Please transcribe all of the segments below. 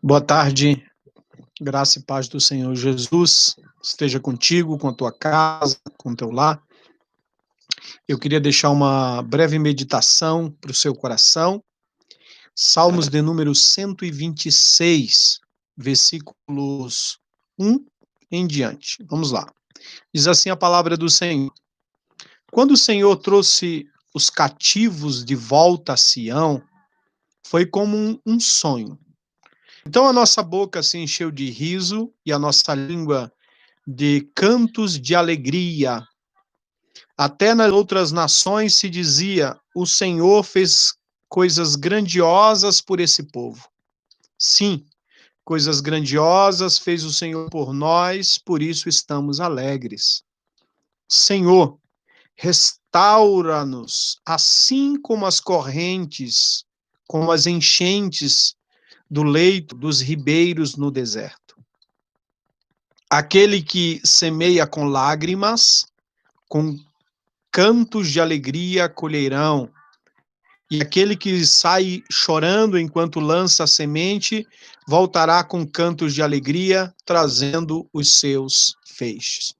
Boa tarde, graça e paz do Senhor Jesus esteja contigo, com a tua casa, com o teu lar. Eu queria deixar uma breve meditação para o seu coração. Salmos de número 126, versículos 1 em diante. Vamos lá. Diz assim a palavra do Senhor: Quando o Senhor trouxe os cativos de volta a Sião, foi como um sonho. Então a nossa boca se encheu de riso e a nossa língua de cantos de alegria. Até nas outras nações se dizia: o Senhor fez coisas grandiosas por esse povo. Sim, coisas grandiosas fez o Senhor por nós, por isso estamos alegres. Senhor, restaura-nos, assim como as correntes, como as enchentes do leito dos ribeiros no deserto. Aquele que semeia com lágrimas, com cantos de alegria colherão. E aquele que sai chorando enquanto lança a semente, voltará com cantos de alegria, trazendo os seus feixes.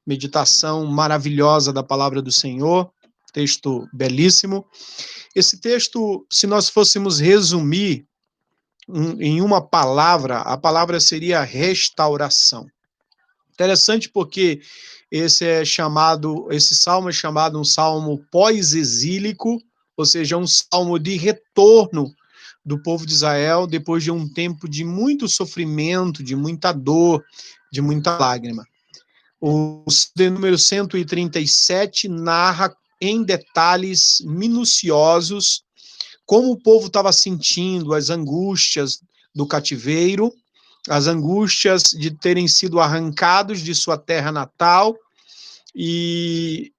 Meditação maravilhosa da palavra do Senhor, texto belíssimo. Esse texto, se nós fôssemos resumir em uma palavra, a palavra seria restauração. Interessante porque esse salmo é chamado um salmo pós-exílico, ou seja, um salmo de retorno do povo de Israel depois de um tempo de muito sofrimento, de muita dor, de muita lágrima. O de número 137 narra em detalhes minuciosos como o povo estava sentindo as angústias do cativeiro, as angústias de terem sido arrancados de sua terra natal e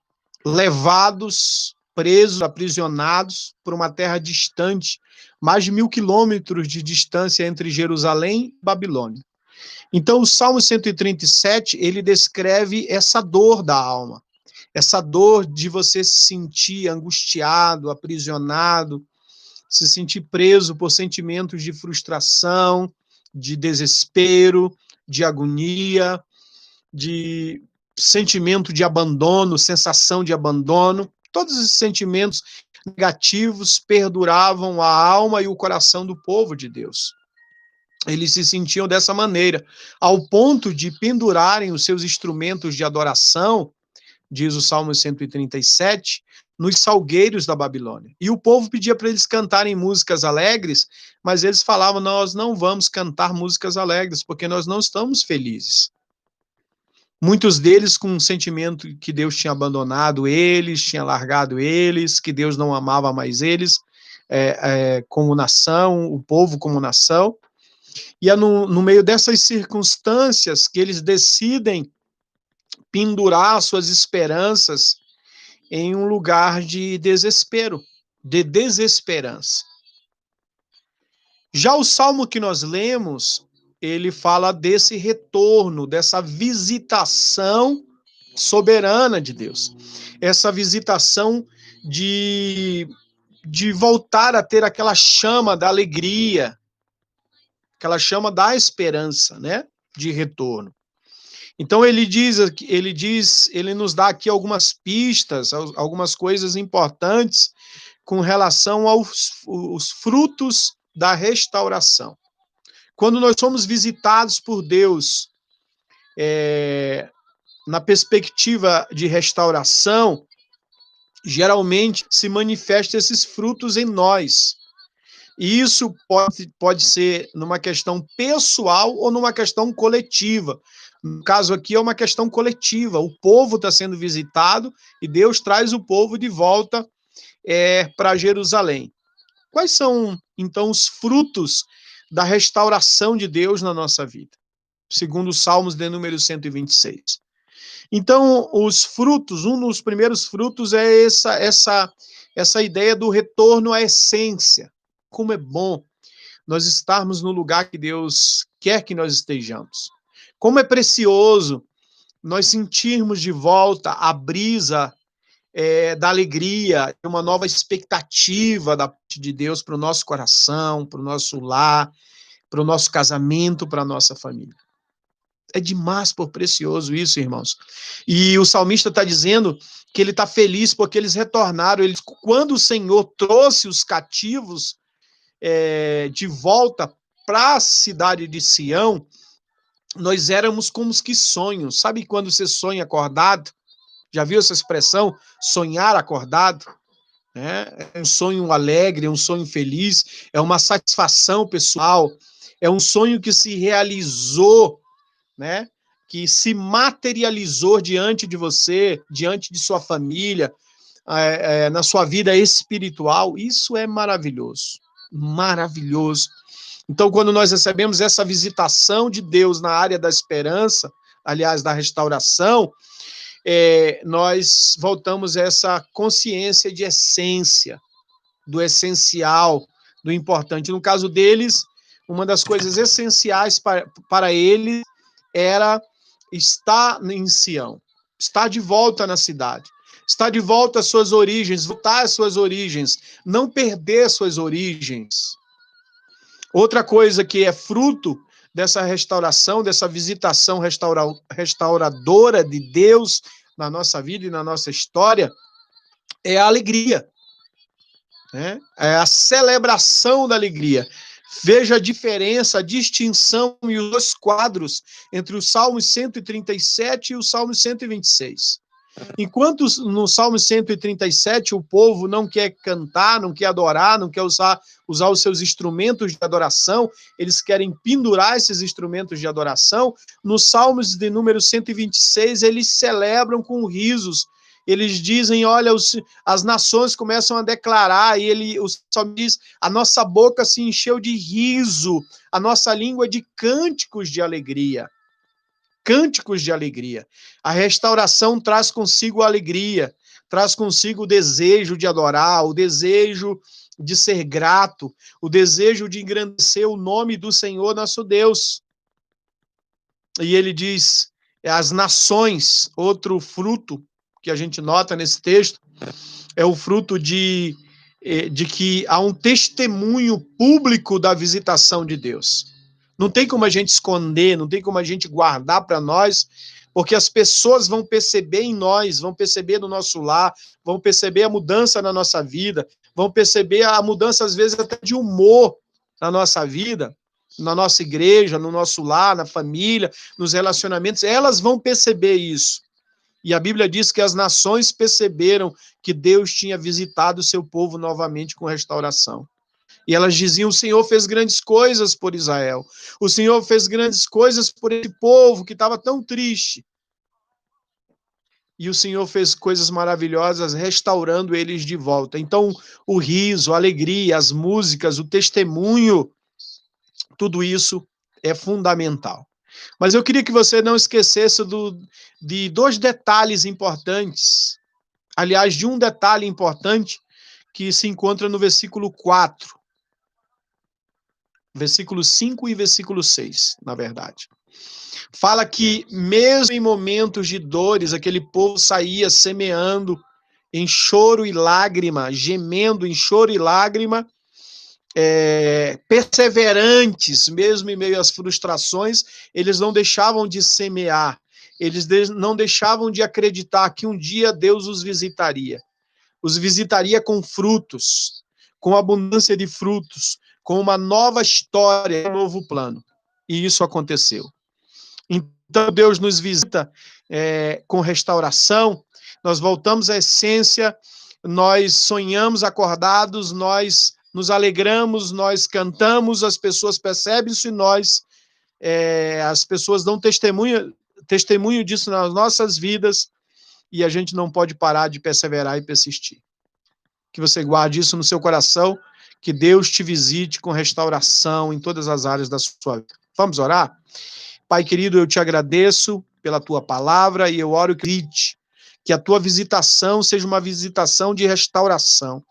levados, presos, aprisionados por uma terra distante, mais de 1.000 quilômetros de distância entre Jerusalém e Babilônia. Então, o Salmo 137, ele descreve essa dor da alma, essa dor de você se sentir angustiado, aprisionado, se sentir preso por sentimentos de frustração, de desespero, de agonia, de sentimento de abandono, sensação de abandono. Todos esses sentimentos negativos perduravam a alma e o coração do povo de Deus. Eles se sentiam dessa maneira, ao ponto de pendurarem os seus instrumentos de adoração, diz o Salmo 137, nos salgueiros da Babilônia. E o povo pedia para eles cantarem músicas alegres, mas eles falavam: nós não vamos cantar músicas alegres, porque nós não estamos felizes. Muitos deles com um sentimento que Deus tinha abandonado eles, tinha largado eles, que Deus não amava mais eles como nação, o povo como nação. E é no meio dessas circunstâncias que eles decidem pendurar suas esperanças em um lugar de desespero, de desesperança. Já o salmo que nós lemos, ele fala desse retorno, dessa visitação soberana de Deus. Essa visitação de voltar a ter aquela chama da alegria, aquela chama da esperança, né? De retorno. Então ele nos dá aqui algumas pistas, algumas coisas importantes com relação aos frutos da restauração. Quando nós somos visitados por Deus, na perspectiva de restauração, geralmente se manifestam esses frutos em nós. E isso pode ser numa questão pessoal ou numa questão coletiva. No caso aqui é uma questão coletiva. O povo está sendo visitado e Deus traz o povo de volta para Jerusalém. Quais são, então, os frutos da restauração de Deus na nossa vida? Segundo os Salmos de número 126. Então, os frutos, um dos primeiros frutos é essa ideia do retorno à essência. Como é bom nós estarmos no lugar que Deus quer que nós estejamos. Como é precioso nós sentirmos de volta a brisa da alegria, uma nova expectativa da parte de Deus para o nosso coração, para o nosso lar, para o nosso casamento, para a nossa família. É demais por precioso isso, irmãos. E o salmista está dizendo que ele está feliz porque eles retornaram. Quando o Senhor trouxe os cativos de volta para a cidade de Sião, nós éramos como que sonhos. Sabe quando você sonha acordado? Já viu essa expressão? Sonhar acordado? É um sonho alegre, é um sonho feliz, é uma satisfação pessoal, é um sonho que se realizou, né? Que se materializou diante de você, diante de sua família, na sua vida espiritual. Isso é maravilhoso, maravilhoso. Então, quando nós recebemos essa visitação de Deus na área da esperança, aliás, da restauração, nós voltamos a essa consciência de essência, do essencial, do importante. No caso deles, uma das coisas essenciais para eles era estar em Sião, estar de volta na cidade, estar de volta às suas origens, voltar às suas origens, não perder suas origens. Outra coisa que é fruto dessa restauração, dessa visitação restauradora de Deus na nossa vida e na nossa história, é a alegria, né? É a celebração da alegria. Veja a diferença, a distinção e os dois quadros entre o Salmo 137 e o Salmo 126. Enquanto no Salmo 137 o povo não quer cantar, não quer adorar, não quer usar os seus instrumentos de adoração, eles querem pendurar esses instrumentos de adoração, nos Salmos de número 126 eles celebram com risos. Eles dizem, olha, as nações começam a declarar, e o Salmo diz, a nossa boca se encheu de riso, a nossa língua de cânticos de alegria. Cânticos de alegria. A restauração traz consigo a alegria, traz consigo o desejo de adorar, o desejo de ser grato, o desejo de engrandecer o nome do Senhor nosso Deus. E ele diz, as nações, outro fruto que a gente nota nesse texto, é o fruto de que há um testemunho público da visitação de Deus. Não tem como a gente esconder, não tem como a gente guardar para nós, porque as pessoas vão perceber em nós, vão perceber no nosso lar, vão perceber a mudança na nossa vida, vão perceber a mudança, às vezes, até de humor na nossa vida, na nossa igreja, no nosso lar, na família, nos relacionamentos. Elas vão perceber isso. E a Bíblia diz que as nações perceberam que Deus tinha visitado o seu povo novamente com restauração. E elas diziam, o Senhor fez grandes coisas por Israel. O Senhor fez grandes coisas por esse povo que estava tão triste. E o Senhor fez coisas maravilhosas, restaurando eles de volta. Então, o riso, a alegria, as músicas, o testemunho, tudo isso é fundamental. Mas eu queria que você não esquecesse de dois detalhes importantes. Aliás, de um detalhe importante que se encontra no versículo 4. Versículo 5 e versículo 6, na verdade. Fala que mesmo em momentos de dores, aquele povo saía semeando em choro e lágrima, gemendo em choro e lágrima, perseverantes, mesmo em meio às frustrações, eles não deixavam de semear, eles não deixavam de acreditar que um dia Deus os visitaria com frutos, com abundância de frutos, com uma nova história, um novo plano. E isso aconteceu. Então, Deus nos visita com restauração, nós voltamos à essência, nós sonhamos acordados, nós nos alegramos, nós cantamos, as pessoas percebem isso em as pessoas dão testemunho disso nas nossas vidas, e a gente não pode parar de perseverar e persistir. Que você guarde isso no seu coração, que Deus te visite com restauração em todas as áreas da sua vida. Vamos orar? Pai querido, eu te agradeço pela tua palavra e eu oro que a tua visitação seja uma visitação de restauração,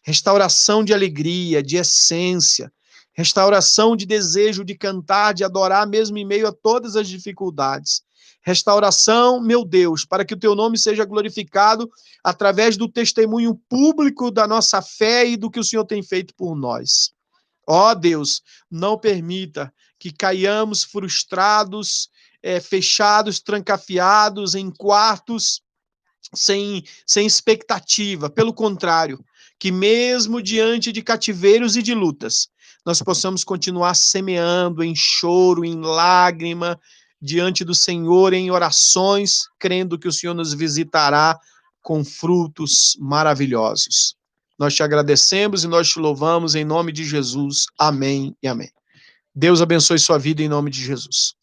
restauração de alegria, de essência, restauração de desejo de cantar, de adorar, mesmo em meio a todas as dificuldades. Restauração, meu Deus, para que o teu nome seja glorificado através do testemunho público da nossa fé e do que o Senhor tem feito por nós. Ó Deus, não permita que caiamos frustrados, fechados, trancafiados em quartos, sem expectativa. Pelo contrário, que mesmo diante de cativeiros e de lutas, nós possamos continuar semeando em choro, em lágrima, diante do Senhor, em orações, crendo que o Senhor nos visitará com frutos maravilhosos. Nós te agradecemos e nós te louvamos em nome de Jesus. Amém e amém. Deus abençoe sua vida em nome de Jesus.